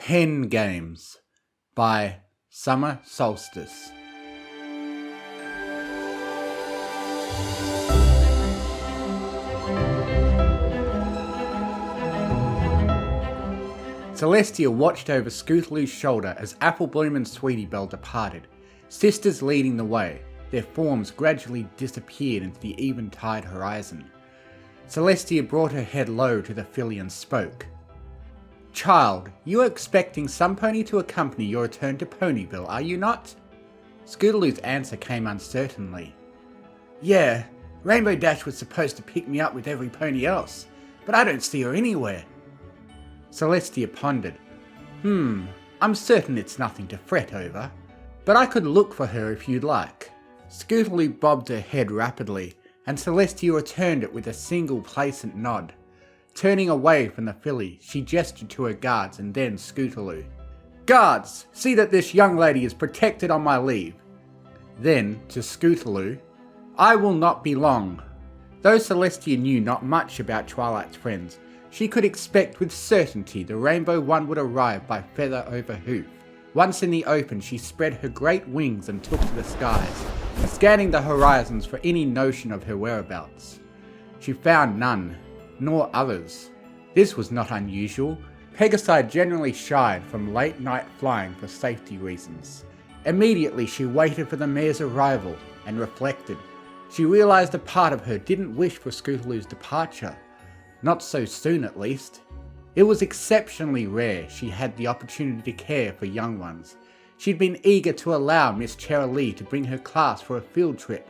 Hen Games by Summer Solstice. Celestia watched over Scootaloo's shoulder as Applebloom and Sweetie Belle departed, sisters leading the way. Their forms gradually disappeared into the eventide horizon. Celestia brought her head low to the filly and spoke. "Child, you are expecting some pony to accompany your return to Ponyville, are you not?" Scootaloo's answer came uncertainly. "Yeah, Rainbow Dash was supposed to pick me up with every pony else, but I don't see her anywhere." Celestia pondered. I'm certain it's nothing to fret over, but I could look for her if you'd like." Scootaloo bobbed her head rapidly, and Celestia returned it with a single placent nod. Turning away from the filly, she gestured to her guards and then Scootaloo. "Guards, see that this young lady is protected on my leave." Then, to Scootaloo, "I will not be long." Though Celestia knew not much about Twilight's friends, she could expect with certainty the Rainbow One would arrive by feather over hoof. Once in the open, she spread her great wings and took to the skies, scanning the horizons for any notion of her whereabouts. She found none, nor others. This was not unusual. Pegasi generally shied from late night flying for safety reasons. Immediately she waited for the mare's arrival and reflected. She realised a part of her didn't wish for Scootaloo's departure. Not so soon, at least. It was exceptionally rare she had the opportunity to care for young ones. She'd been eager to allow Miss Cherylee to bring her class for a field trip.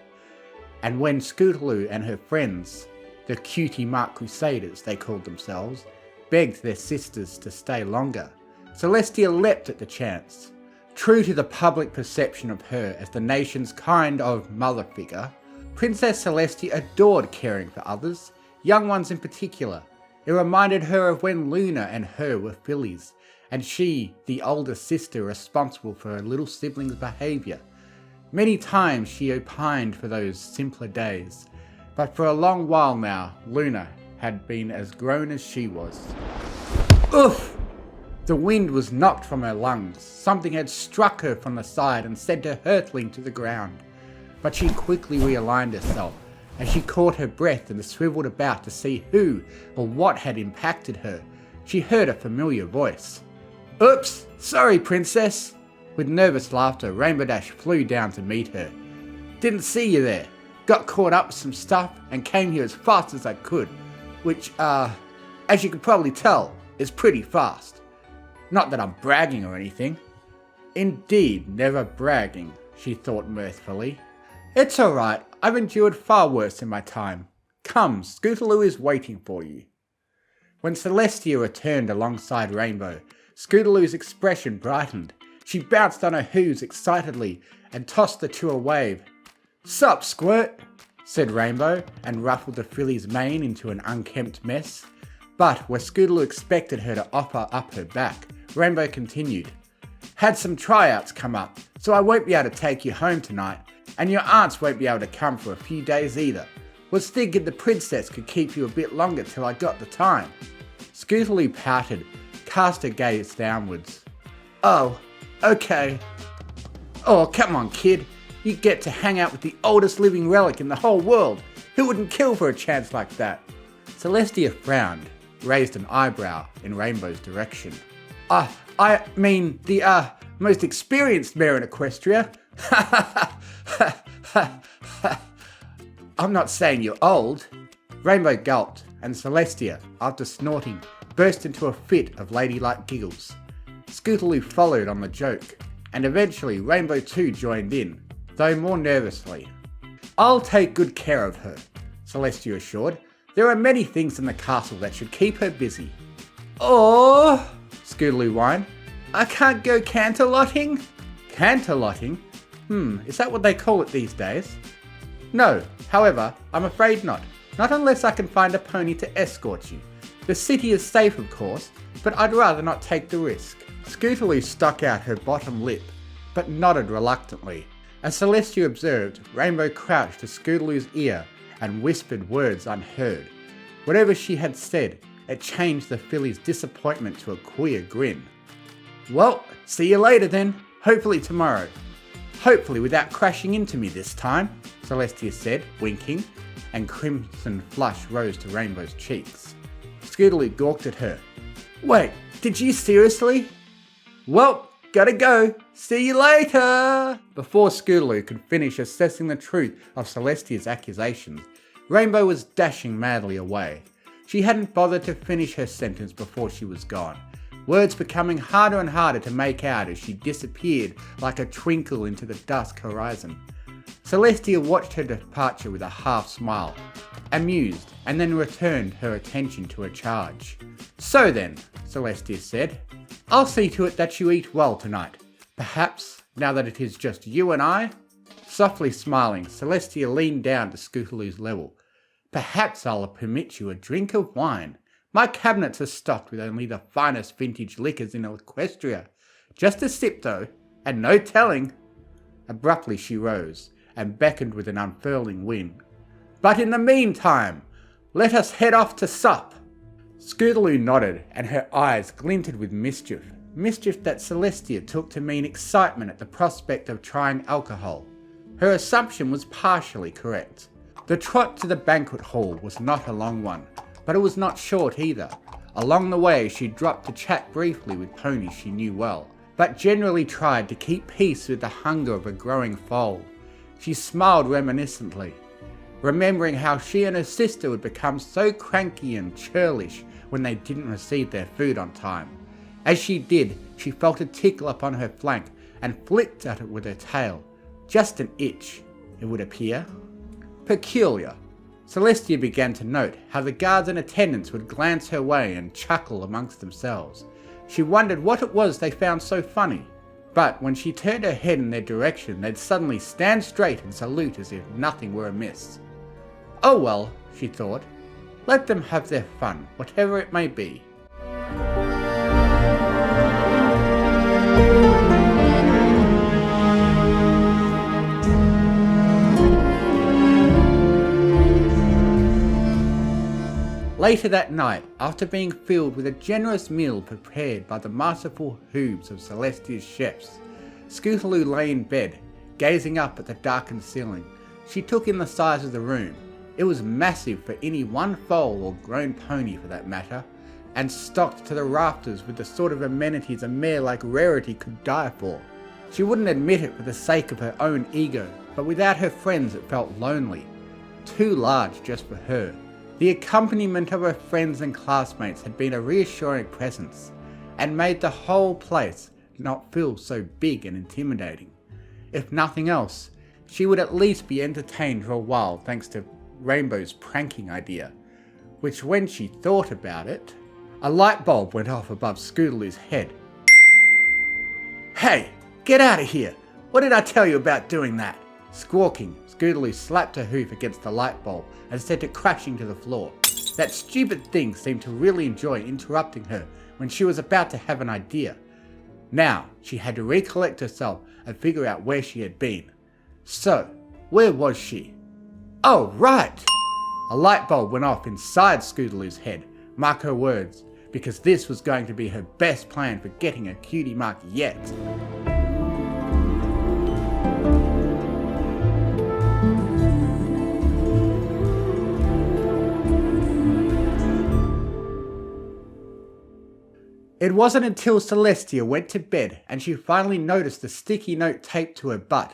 And when Scootaloo and her friends, the cutie mark crusaders they called themselves, begged their sisters to stay longer, Celestia leapt at the chance. True to the public perception of her as the nation's kind of mother figure, Princess Celestia adored caring for others, young ones in particular. It reminded her of when Luna and her were fillies, and she, the older sister, responsible for her little sibling's behaviour. Many times she opined for those simpler days, but for a long while now, Luna had been as grown as she was. Oof! The wind was knocked from her lungs. Something had struck her from the side and sent her hurtling to the ground. But she quickly realigned herself, and she caught her breath and swiveled about to see who or what had impacted her. She heard a familiar voice. "Oops! Sorry, Princess!" With nervous laughter, Rainbow Dash flew down to meet her. "Didn't see you there. Got caught up with some stuff and came here as fast as I could, which, as you can probably tell, is pretty fast. Not that I'm bragging or anything." Indeed, never bragging, she thought mirthfully. "It's alright, I've endured far worse in my time. Come, Scootaloo is waiting for you." When Celestia returned alongside Rainbow, Scootaloo's expression brightened. She bounced on her hooves excitedly and tossed the two a wave. "Sup, Squirt?" said Rainbow, and ruffled the filly's mane into an unkempt mess. But where Scootaloo expected her to offer up her back, Rainbow continued. "Had some tryouts come up, so I won't be able to take you home tonight, and your aunts won't be able to come for a few days either. Was thinking the princess could keep you a bit longer till I got the time." Scootaloo pouted, cast her gaze downwards. "Oh, okay." "Oh, come on, kid. You get to hang out with the oldest living relic in the whole world. Who wouldn't kill for a chance like that?" Celestia frowned, raised an eyebrow in Rainbow's direction. I mean, the, most experienced mare in Equestria." "I'm not saying you're old." Rainbow gulped, and Celestia, after snorting, burst into a fit of ladylike giggles. Scootaloo followed on the joke, and eventually Rainbow too joined in, though more nervously. "I'll take good care of her," Celestia assured. "There are many things in the castle that should keep her busy." "Oh," Scootaloo whined. "I can't go canterlotting?" "Canterlotting? Is that what they call it these days?" "No, however, I'm afraid not. Not unless I can find a pony to escort you. The city is safe, of course, but I'd rather not take the risk." Scootaloo stuck out her bottom lip, but nodded reluctantly. As Celestia observed, Rainbow crouched to Scootaloo's ear and whispered words unheard. Whatever she had said, it changed the filly's disappointment to a queer grin. Well, see you later then. Hopefully tomorrow. Hopefully without crashing into me this time, Celestia said, winking, and crimson flush rose to Rainbow's cheeks. Scootaloo gawked at her. Wait, did you seriously? Well, gotta go. See you later! Before Scootaloo could finish assessing the truth of Celestia's accusations, Rainbow was dashing madly away. She hadn't bothered to finish her sentence before she was gone, words becoming harder and harder to make out as she disappeared like a twinkle into the dusk horizon. Celestia watched her departure with a half smile, amused, and then returned her attention to her charge. So then, Celestia said, I'll see to it that you eat well tonight. Perhaps, now that it is just you and I? Softly smiling, Celestia leaned down to Scootaloo's level. Perhaps I'll permit you a drink of wine. My cabinets are stocked with only the finest vintage liquors in Equestria. Just a sip though, and no telling. Abruptly she rose, and beckoned with an unfurling wing. But in the meantime, let us head off to sup. Scootaloo nodded, and her eyes glinted with mischief. Mischief that Celestia took to mean excitement at the prospect of trying alcohol. Her assumption was partially correct. The trot to the banquet hall was not a long one, but it was not short either. Along the way she dropped to chat briefly with ponies she knew well, but generally tried to keep pace with the hunger of a growing foal. She smiled reminiscently, remembering how she and her sister would become so cranky and churlish when they didn't receive their food on time. As she did, she felt a tickle upon her flank and flicked at it with her tail. Just an itch, it would appear. Peculiar. Celestia began to note how the guards and attendants would glance her way and chuckle amongst themselves. She wondered what it was they found so funny. But when she turned her head in their direction, they'd suddenly stand straight and salute as if nothing were amiss. Oh well, she thought, let them have their fun, whatever it may be. Later that night, after being filled with a generous meal prepared by the masterful hooves of Celestia's chefs, Scootaloo lay in bed, gazing up at the darkened ceiling. She took in the size of the room. It was massive for any one foal or grown pony for that matter, and stocked to the rafters with the sort of amenities a mare like Rarity could die for. She wouldn't admit it for the sake of her own ego, but without her friends it felt lonely. Too large just for her. The accompaniment of her friends and classmates had been a reassuring presence, and made the whole place not feel so big and intimidating. If nothing else, she would at least be entertained for a while thanks to Rainbow's pranking idea, which when she thought about it, a light bulb went off above Scootaloo's head. Hey, get out of here! What did I tell you about doing that? Squawking, Scootaloo slapped her hoof against the light bulb and sent it crashing to the floor. That stupid thing seemed to really enjoy interrupting her when she was about to have an idea. Now, she had to recollect herself and figure out where she had been. So, where was she? Oh, right! A light bulb went off inside Scootaloo's head, mark her words, because this was going to be her best plan for getting a cutie mark yet. It wasn't until Celestia went to bed and she finally noticed the sticky note taped to her butt.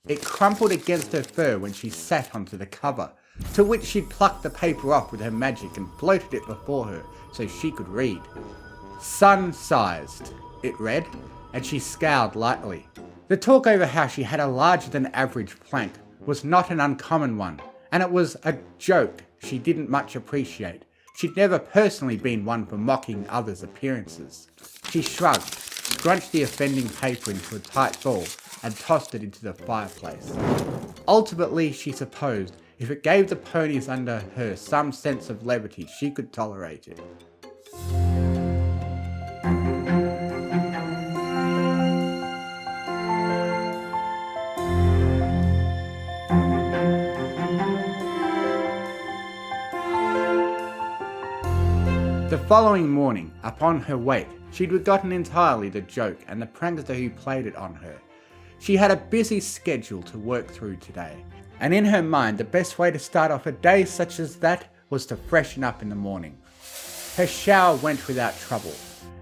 It crumpled against her fur when she sat onto the cover, to which she'd plucked the paper off with her magic and floated it before her so she could read. Sun-sized, it read, and she scowled lightly. The talk over how she had a larger than average plank was not an uncommon one, and it was a joke she didn't much appreciate. She'd never personally been one for mocking others' appearances. She shrugged, scrunched the offending paper into a tight ball, and tossed it into the fireplace. Ultimately, she supposed, if it gave the ponies under her some sense of levity, she could tolerate it. The following morning, upon her wake, She'd forgotten entirely the joke and the prankster who played it on her. She had a busy schedule to work through today, and in her mind the best way to start off a day such as that was to freshen up in the morning. Her shower went without trouble,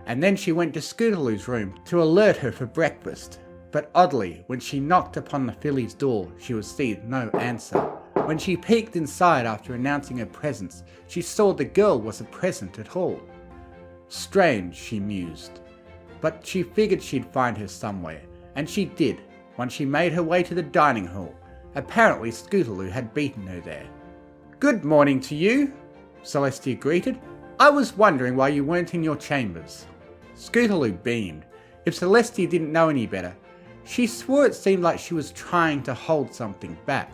and then she went to Scootaloo's room to alert her for breakfast. But oddly, when she knocked upon the filly's door, she received no answer. When she peeked inside after announcing her presence, she saw the girl wasn't present at all. Strange, she mused, but she figured she'd find her somewhere, and she did, once she made her way to the dining hall. Apparently Scootaloo had beaten her there. "Good morning to you," Celestia greeted. "I was wondering why you weren't in your chambers." Scootaloo beamed. If Celestia didn't know any better, she swore it seemed like she was trying to hold something back.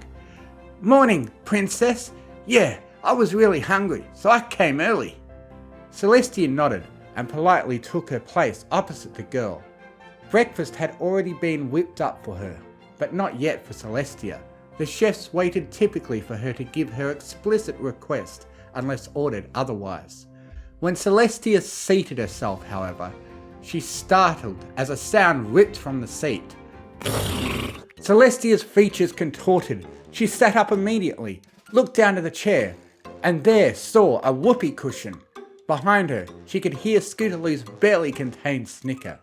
"Morning, princess. Yeah, I was really hungry, so I came early." Celestia nodded and politely took her place opposite the girl. Breakfast had already been whipped up for her, but not yet for Celestia. The chefs waited typically for her to give her explicit request, unless ordered otherwise. When Celestia seated herself, however, she startled as a sound ripped from the seat. Celestia's features contorted. She sat up immediately, looked down to the chair, and there saw a whoopee cushion. Behind her, she could hear Scootaloo's barely contained snicker.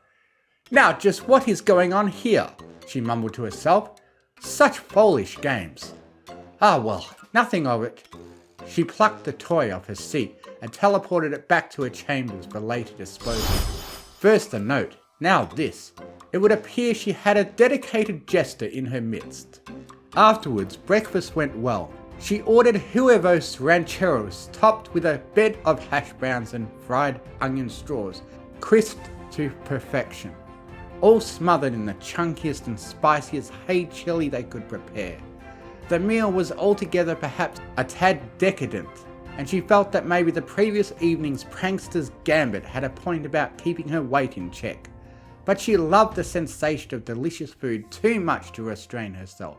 "Now just what is going on here?" she mumbled to herself. "Such foolish games. Ah well, nothing of it." She plucked the toy off her seat and teleported it back to her chambers for later disposal. First the note, now this. It would appear she had a dedicated jester in her midst. Afterwards, breakfast went well. She ordered huevos rancheros topped with a bed of hash browns and fried onion straws, crisped to perfection, all smothered in the chunkiest and spiciest hay chili they could prepare. The meal was altogether perhaps a tad decadent, and she felt that maybe the previous evening's prankster's gambit had a point about keeping her weight in check. But she loved the sensation of delicious food too much to restrain herself.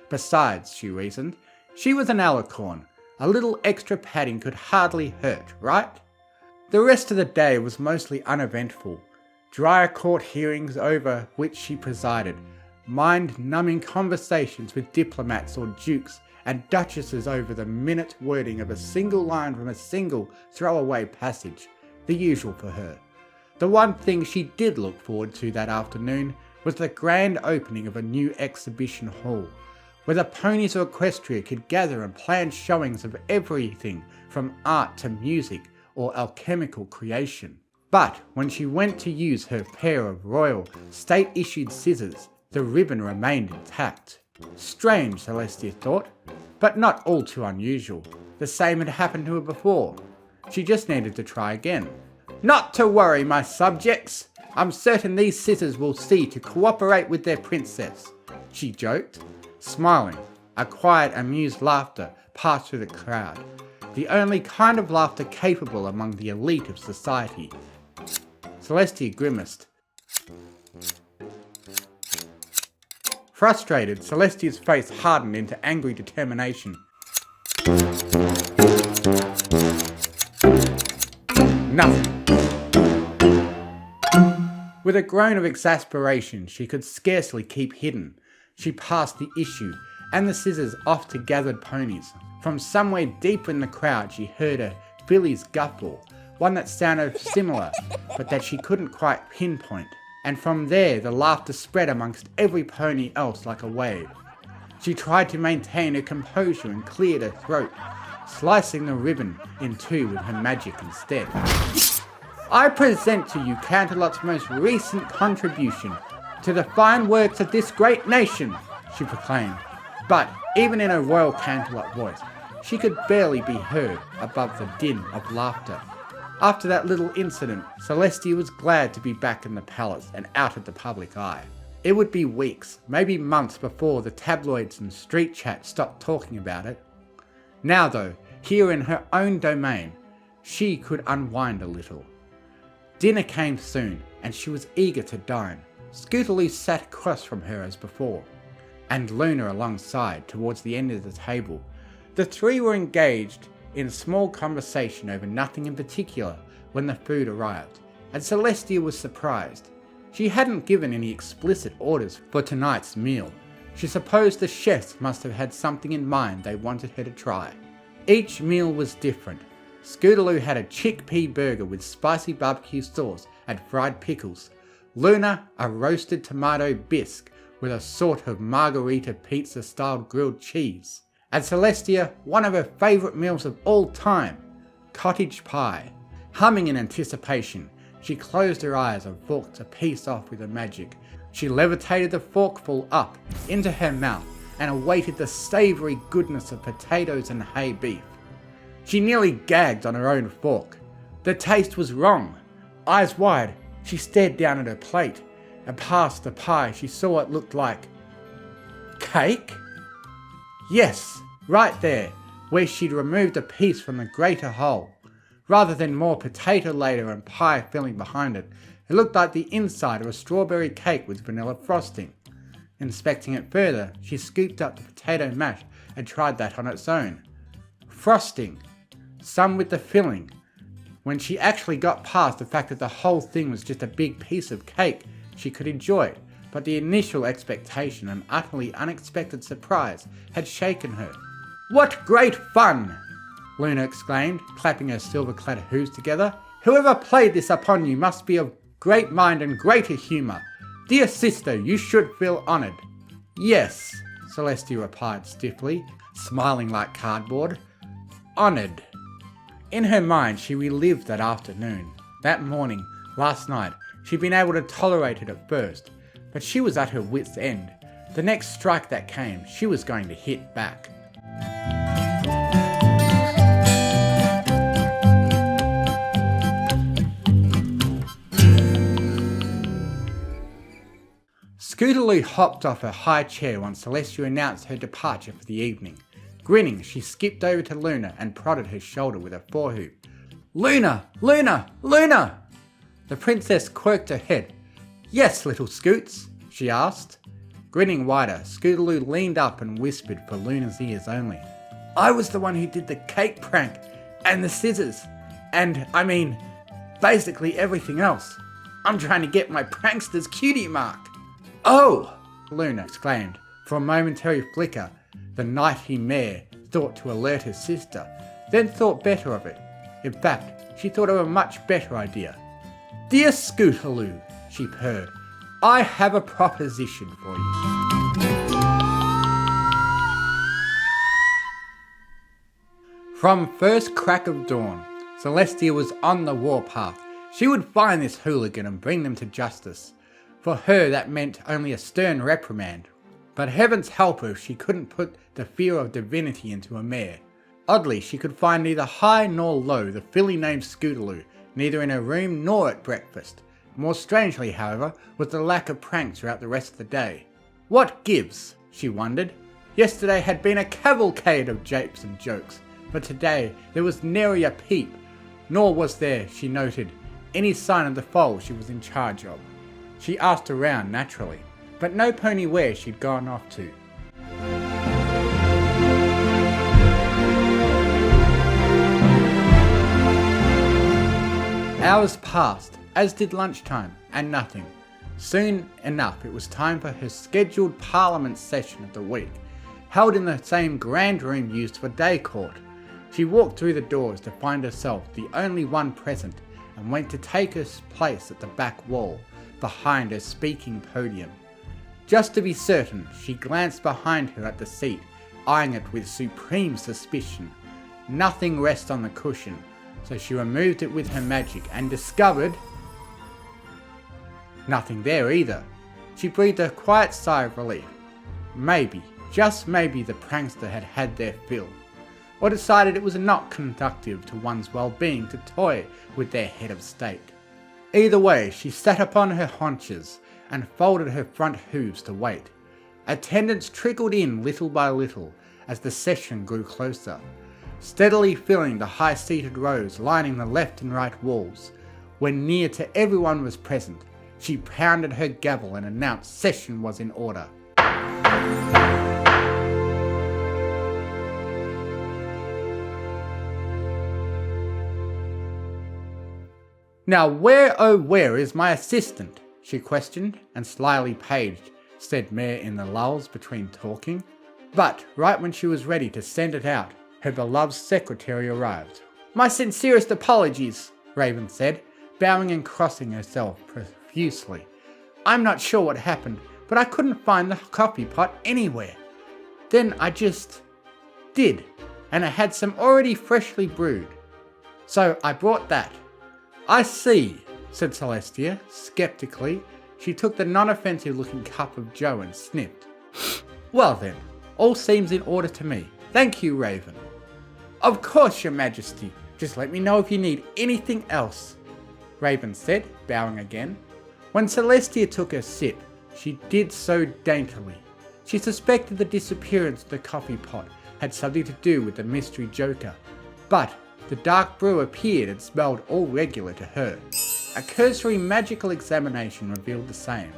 Besides, she reasoned, she was an alicorn. A little extra padding could hardly hurt, right? The rest of the day was mostly uneventful. Dry court hearings over which she presided, mind-numbing conversations with diplomats or dukes and duchesses over the minute wording of a single line from a single throwaway passage, the usual for her. The one thing she did look forward to that afternoon was the grand opening of a new exhibition hall, where the ponies of Equestria could gather and plan showings of everything from art to music or alchemical creation. But when she went to use her pair of royal, state-issued scissors, the ribbon remained intact. Strange, Celestia thought, but not all too unusual. The same had happened to her before. She just needed to try again. "Not to worry, my subjects. I'm certain these scissors will see to cooperate with their princess," she joked. Smiling, a quiet, amused laughter passed through the crowd, the only kind of laughter capable among the elite of society. Celestia grimaced. Frustrated, Celestia's face hardened into angry determination. Nothing. With a groan of exasperation she could scarcely keep hidden, she passed the issue and the scissors off to gathered ponies. From somewhere deep in the crowd she heard a filly's guffaw, one that sounded similar but that she couldn't quite pinpoint, and from there the laughter spread amongst every pony else like a wave. She tried to maintain her composure and cleared her throat, slicing the ribbon in two with her magic instead. "I present to you Canterlot's most recent contribution to the fine works of this great nation," she proclaimed. But even in her royal Canterlot voice, she could barely be heard above the din of laughter. After that little incident, Celestia was glad to be back in the palace and out of the public eye. It would be weeks, maybe months before the tabloids and street chat stopped talking about it. Now though, here in her own domain, she could unwind a little. Dinner came soon, and she was eager to dine. Scootaloo sat across from her as before, and Luna alongside towards the end of the table. The three were engaged in small conversation over nothing in particular when the food arrived. and Celestia was surprised. She hadn't given any explicit orders for tonight's meal. She supposed the chefs must have had something in mind they wanted her to try. Each meal was different. Scootaloo had a chickpea burger with spicy barbecue sauce and fried pickles. Luna a roasted tomato bisque with a sort of margarita pizza style grilled cheese. And Celestia one of her favourite meals of all time, cottage pie. Humming in anticipation, she closed her eyes and forked a piece off with her magic. She levitated the forkful up into her mouth and awaited the savoury goodness of potatoes and hay beef. She nearly gagged on her own fork. The taste was wrong. Eyes wide, she stared down at her plate, and past the pie she saw what looked like cake? Yes, right there, where she'd removed a piece from the greater whole. Rather than more potato layer and pie filling behind it, it looked like the inside of a strawberry cake with vanilla frosting. Inspecting it further, she scooped up the potato mash and tried that on its own. Frosting. Some with the filling. When she actually got past the fact that the whole thing was just a big piece of cake, she could enjoy it, but the initial expectation and utterly unexpected surprise had shaken her. "What great fun!" Luna exclaimed, clapping her silver-clad hooves together. "Whoever played this upon you must be of great mind and greater humour. Dear sister, you should feel honoured." "Yes," Celestia replied stiffly, smiling like cardboard. "Honoured." In her mind, she relived that afternoon. That morning, last night, she'd been able to tolerate it at first, but she was at her wit's end. The next strike that came, she was going to hit back. Scootaloo hopped off her high chair once Celestia announced her departure for the evening. Grinning, she skipped over to Luna and prodded her shoulder with her forehoop. "Luna! Luna! Luna!" The princess quirked her head. "Yes, little Scoots?" she asked. Grinning wider, Scootaloo leaned up and whispered for Luna's ears only. "I was the one who did the cake prank, and the scissors, and, basically everything else. I'm trying to get my prankster's cutie mark." "Oh!" Luna exclaimed. For a momentary flicker, the nighty mare thought to alert her sister, then thought better of it. In fact, she thought of a much better idea. "Dear Scootaloo," she purred, "I have a proposition for you." From first crack of dawn, Celestia was on the warpath. She would find this hooligan and bring them to justice. For her that meant only a stern reprimand. But heavens help her if she couldn't put the fear of divinity into a mare. Oddly, she could find neither high nor low the filly named Scootaloo, neither in her room nor at breakfast. More strangely, however, was the lack of pranks throughout the rest of the day. What gives? She wondered. Yesterday had been a cavalcade of japes and jokes, but today there was nary a peep, nor was there, she noted, any sign of the foal she was in charge of. She asked around naturally, but no pony where she'd gone off to. Hours passed, as did lunchtime, and nothing. Soon enough it was time for her scheduled parliament session of the week, held in the same grand room used for day court. She walked through the doors to find herself the only one present, and went to take her place at the back wall, behind her speaking podium. Just to be certain, she glanced behind her at the seat, eyeing it with supreme suspicion. Nothing rested on the cushion, so she removed it with her magic and discovered nothing there either. She breathed a quiet sigh of relief. Maybe, just maybe, the prankster had had their fill, or decided it was not conducive to one's well-being to toy with their head of state. Either way, she sat upon her haunches and folded her front hooves to wait. Attendants trickled in little by little as the session grew closer, steadily filling the high-seated rows lining the left and right walls. When near to everyone was present, she pounded her gavel and announced session was in order. Now where oh where is my assistant? She questioned, and slyly paged said mare in the lulls between talking. But right when she was ready to send it out, her beloved secretary arrived. My sincerest apologies, Raven said, bowing and crossing herself profusely. I'm not sure what happened, but I couldn't find the coffee pot anywhere. Then I just did, and I had some already freshly brewed. So I brought that. I see, said Celestia, skeptically. She took the non-offensive looking cup of joe and sniffed. Well then, all seems in order to me. Thank you, Raven. Of course, Your Majesty. Just let me know if you need anything else, Raven said, bowing again. When Celestia took her sip, she did so daintily. She suspected the disappearance of the coffee pot had something to do with the mystery joker, but the dark brew appeared and smelled all regular to her. A cursory magical examination revealed the same.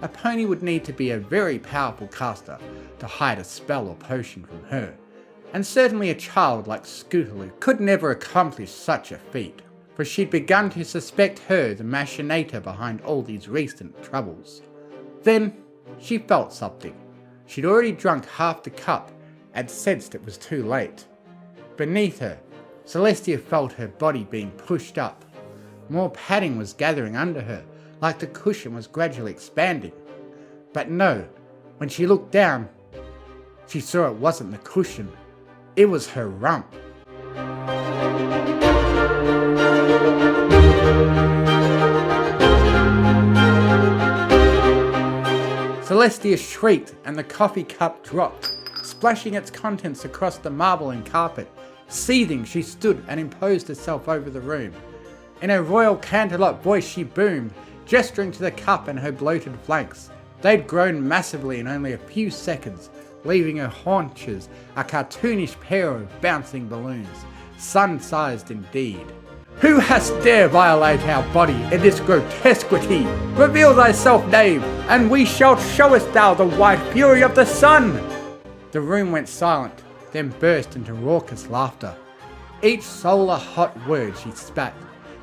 A pony would need to be a very powerful caster to hide a spell or potion from her, and certainly a child like Scootaloo could never accomplish such a feat, for she'd begun to suspect her the machinator behind all these recent troubles. Then she felt something. She'd already drunk half the cup and sensed it was too late. Beneath her, Celestia felt her body being pushed up. More padding was gathering under her, like the cushion was gradually expanding. But no, when she looked down, she saw it wasn't the cushion, it was her rump. Celestia shrieked and the coffee cup dropped, splashing its contents across the marble and carpet. Seething, she stood and imposed herself over the room. In a royal canterlot voice she boomed, gesturing to the cup and her bloated flanks. They'd grown massively in only a few seconds, leaving her haunches a cartoonish pair of bouncing balloons, sun-sized indeed. Who hast dare violate our body in this grotesquity? Reveal thyself, knave, and we shall show us thou the white fury of the sun! The room went silent, then burst into raucous laughter. Each solar hot word she spat,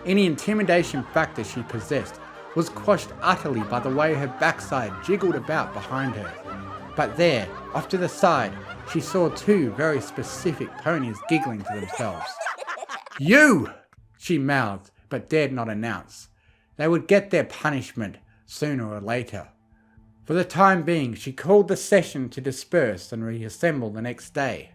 any intimidation factor she possessed, was quashed utterly by the way her backside jiggled about behind her. But there, off to the side, she saw two very specific ponies giggling to themselves. You! She mouthed, but dared not announce. They would get their punishment, sooner or later. For the time being, she called the session to disperse and reassemble the next day.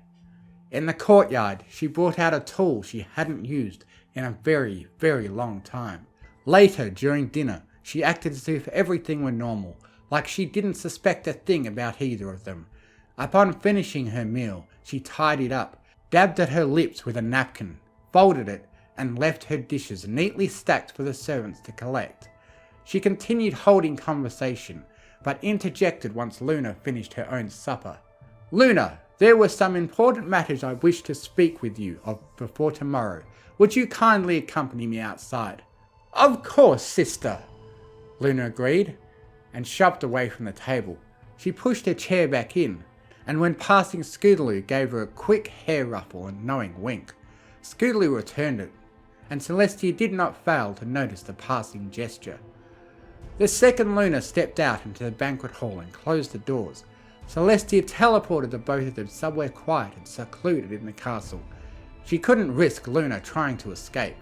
In the courtyard, she brought out a tool she hadn't used in a very, very long time. Later, during dinner, she acted as if everything were normal, like she didn't suspect a thing about either of them. Upon finishing her meal, she tidied up, dabbed at her lips with a napkin, folded it, and left her dishes neatly stacked for the servants to collect. She continued holding conversation, but interjected once Luna finished her own supper. Luna, there were some important matters I wish to speak with you of before tomorrow. Would you kindly accompany me outside? Of course, sister, Luna agreed, and shoved away from the table. She pushed her chair back in, and when passing Scootaloo gave her a quick hair ruffle and knowing wink. Scootaloo returned it, and Celestia did not fail to notice the passing gesture. The second Luna stepped out into the banquet hall and closed the doors. Celestia teleported the both of them somewhere quiet and secluded in the castle. She couldn't risk Luna trying to escape.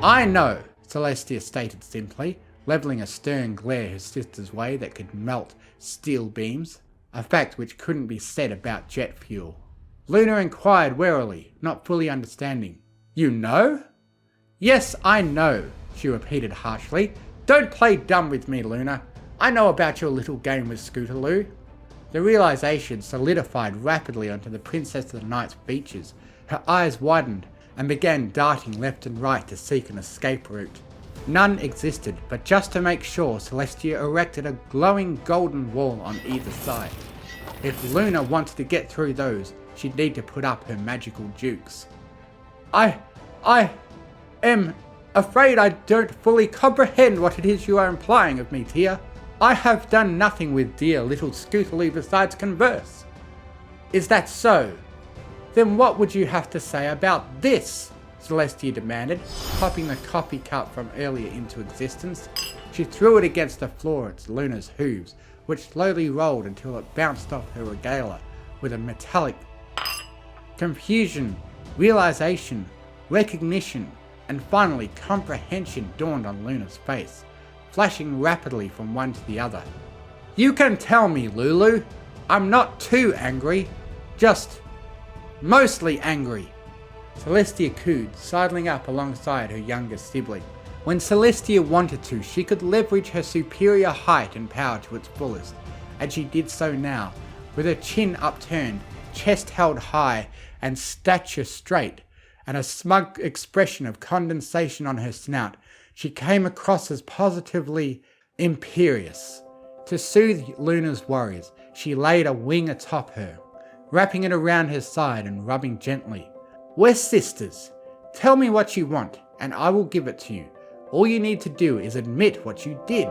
I know, Celestia stated simply, levelling a stern glare her sister's way that could melt steel beams, a fact which couldn't be said about jet fuel. Luna inquired warily, not fully understanding. You know? Yes, I know, she repeated harshly. Don't play dumb with me, Luna. I know about your little game with Scootaloo. The realization solidified rapidly onto the Princess of the Night's features. Her eyes widened and began darting left and right to seek an escape route. None existed, but just to make sure, Celestia erected a glowing golden wall on either side. If Luna wanted to get through those, she'd need to put up her magical dukes. I am afraid I don't fully comprehend what it is you are implying of me, Tia. I have done nothing with dear little Scootaloo besides converse. Is that so? Then what would you have to say about this? Celestia demanded, popping the coffee cup from earlier into existence. She threw it against the floor at Luna's hooves, which slowly rolled until it bounced off her regala with a metallic confusion, realization, recognition, and finally comprehension dawned on Luna's face, flashing rapidly from one to the other. You can tell me, Lulu. I'm not too angry, just mostly angry. Celestia cooed, sidling up alongside her younger sibling. When Celestia wanted to, she could leverage her superior height and power to its fullest, and she did so now, with her chin upturned, chest held high, and stature straight, and a smug expression of condensation on her snout. She came across as positively imperious. To soothe Luna's worries, she laid a wing atop her, wrapping it around her side and rubbing gently. We're sisters. Tell me what you want, and I will give it to you. All you need to do is admit what you did.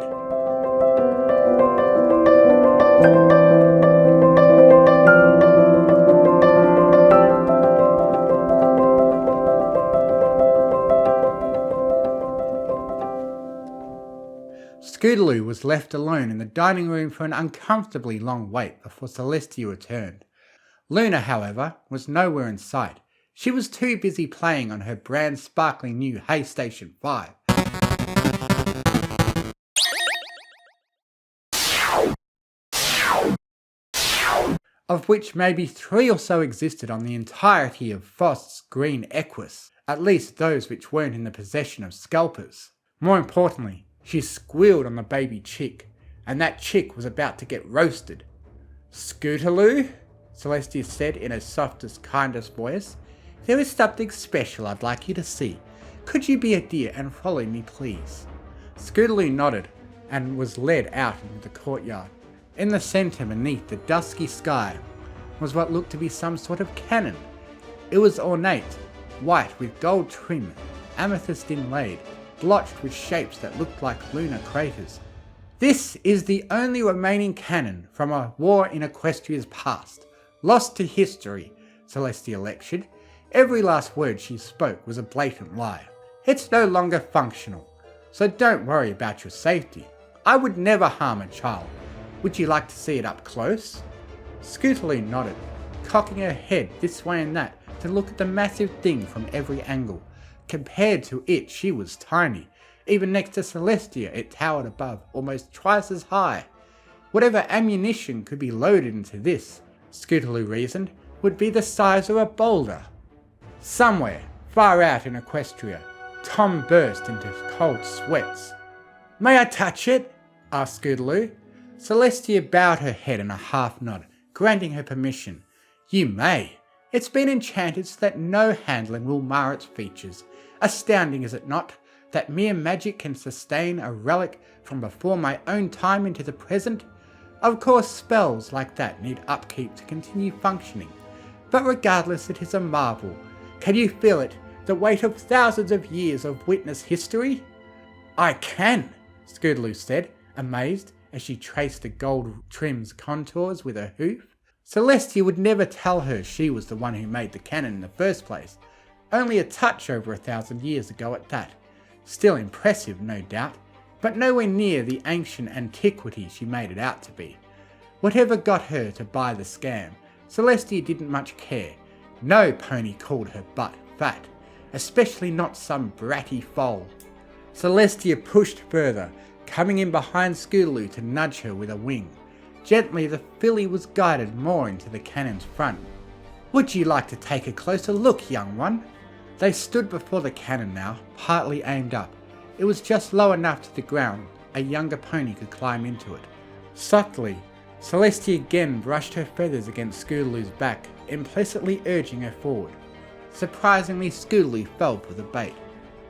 Scootaloo was left alone in the dining room for an uncomfortably long wait before Celestia returned. Luna, however, was nowhere in sight. She was too busy playing on her brand sparkling new Haystation 5. Of which maybe 3 or so existed on the entirety of Frost's green equus, at least those which weren't in the possession of scalpers. More importantly, she squealed on the baby chick, and that chick was about to get roasted. Scootaloo? Celestia said in her softest, kindest voice. There is something special I'd like you to see. Could you be a dear and follow me, please? Scootaloo nodded and was led out into the courtyard. In the centre, beneath the dusky sky, was what looked to be some sort of cannon. It was ornate, white with gold trim, amethyst inlaid, blotched with shapes that looked like lunar craters. This is the only remaining cannon from a war in Equestria's past, lost to history, Celestia lectured. Every last word she spoke was a blatant lie. It's no longer functional, so don't worry about your safety. I would never harm a child. Would you like to see it up close? Scootaloo nodded, cocking her head this way and that to look at the massive thing from every angle. Compared to it, she was tiny. Even next to Celestia, it towered above, almost twice as high. Whatever ammunition could be loaded into this, Scootaloo reasoned, would be the size of a boulder. Somewhere, far out in Equestria, Tom burst into cold sweats. May I touch it? Asked Scootaloo. Celestia bowed her head in a half nod, granting her permission. You may. It's been enchanted so that no handling will mar its features. Astounding, is it not, that mere magic can sustain a relic from before my own time into the present? Of course, spells like that need upkeep to continue functioning. But regardless, it is a marvel. Can you feel it, the weight of thousands of years of witness history? I can, Scootaloo said, amazed, as she traced the gold trim's contours with her hoof. Celestia would never tell her she was the one who made the cannon in the first place. Only a touch over 1,000 years ago at that. Still impressive, no doubt, but nowhere near the ancient antiquity she made it out to be. Whatever got her to buy the scam, Celestia didn't much care. No pony called her butt fat, especially not some bratty foal. Celestia pushed further, coming in behind Scootaloo to nudge her with a wing. Gently, the filly was guided more into the cannon's front. Would you like to take a closer look, young one? They stood before the cannon now, partly aimed up. It was just low enough to the ground a younger pony could climb into it. Subtly, Celestia again brushed her feathers against Scootaloo's back, implicitly urging her forward. Surprisingly, Scootaloo fell for the bait.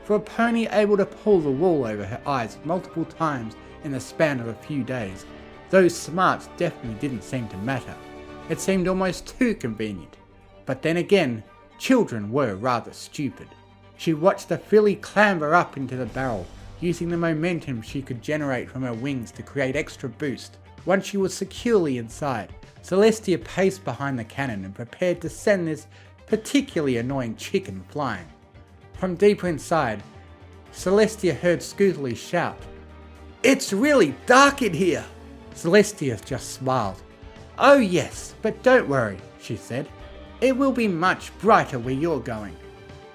For a pony able to pull the wool over her eyes multiple times in the span of a few days, those smarts definitely didn't seem to matter. It seemed almost too convenient. But then again, children were rather stupid. She watched the filly clamber up into the barrel, using the momentum she could generate from her wings to create extra boost. Once she was securely inside, Celestia paced behind the cannon and prepared to send this particularly annoying chicken flying. From deeper inside, Celestia heard Scootaloo shout, "It's really dark in here!" Celestia just smiled. "Oh yes, but don't worry," she said. "It will be much brighter where you're going."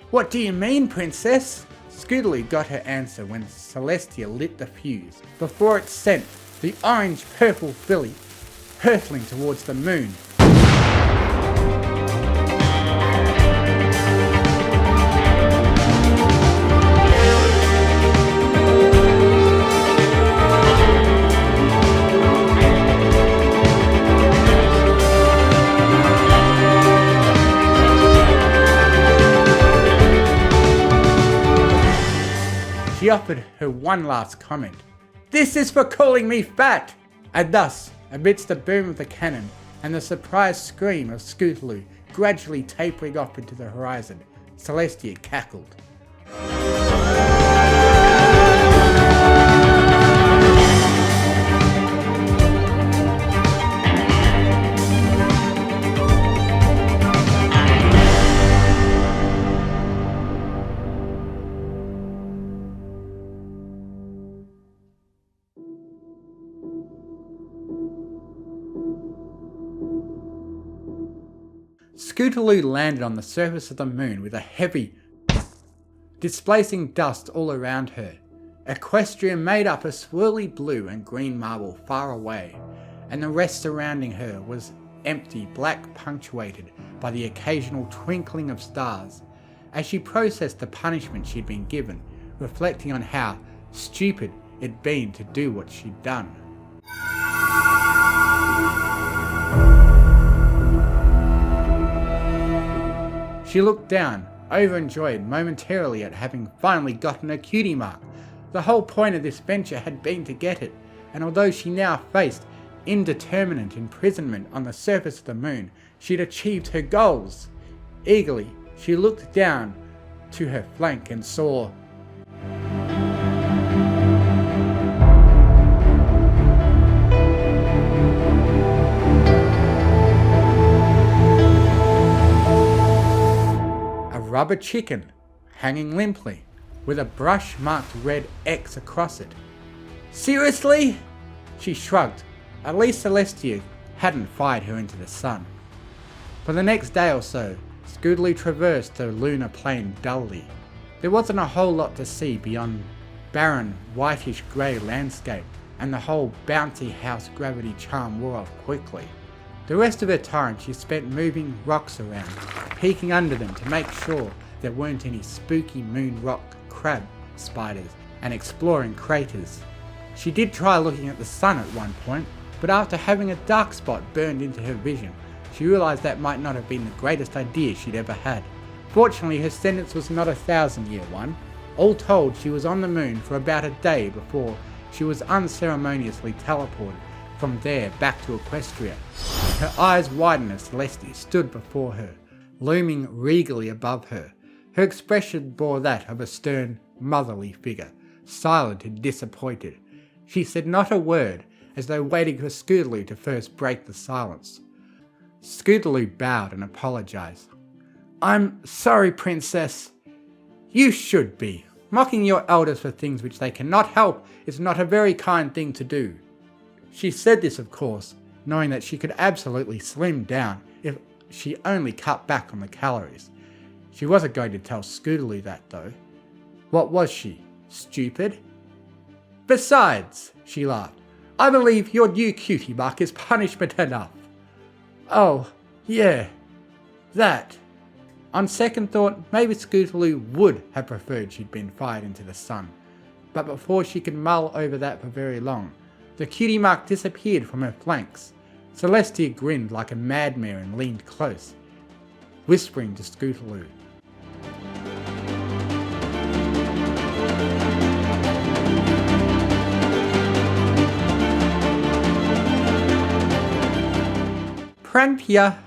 "What do you mean, princess?" Scootaloo got her answer when Celestia lit the fuse, before it sent the orange-purple filly hurtling towards the moon. She offered her one last comment. "This is for calling me fat!" And thus, amidst the boom of the cannon and the surprised scream of Scootaloo gradually tapering off into the horizon, Celestia cackled. Scootaloo landed on the surface of the moon with a heavy displacing dust all around her. Equestria made up a swirly blue and green marble far away, and the rest surrounding her was empty black, punctuated by the occasional twinkling of stars, as she processed the punishment she'd been given, reflecting on how stupid it'd been to do what she'd done. She looked down, overjoyed momentarily at having finally gotten a cutie mark. The whole point of this venture had been to get it, and although she now faced indeterminate imprisonment on the surface of the moon, she'd achieved her goals. Eagerly, she looked down to her flank and saw rubber chicken, hanging limply, with a brush-marked red X across it. "Seriously?" She shrugged. At least Celestia hadn't fired her into the sun. For the next day or so, Scootaloo traversed the lunar plain dully. There wasn't a whole lot to see beyond barren, whitish-grey landscape, and the whole bouncy house gravity charm wore off quickly. The rest of her time she spent moving rocks around, peeking under them to make sure there weren't any spooky moon rock crab spiders, and exploring craters. She did try looking at the sun at one point, but after having a dark spot burned into her vision, she realised that might not have been the greatest idea she'd ever had. Fortunately, her sentence was not a 1,000-year one. All told, she was on the moon for about a day before she was unceremoniously teleported from there back to Equestria. Her eyes widened as Celestia stood before her, looming regally above her. Her expression bore that of a stern, motherly figure, silent and disappointed. She said not a word, as though waiting for Scootaloo to first break the silence. Scootaloo bowed and apologised. "I'm sorry, Princess. You should be. Mocking your elders for things which they cannot help is not a very kind thing to do." She said this, of course, knowing that she could absolutely slim down if she only cut back on the calories. She wasn't going to tell Scootaloo that though. What was she? Stupid? "Besides," she laughed, "I believe your new cutie mark is punishment enough." "Oh, yeah, that." On second thought, maybe Scootaloo would have preferred she'd been fired into the sun. But before she could mull over that for very long, the cutie mark disappeared from her flanks. Celestia grinned like a madmare and leaned close, whispering to Scootaloo. "Pranpia."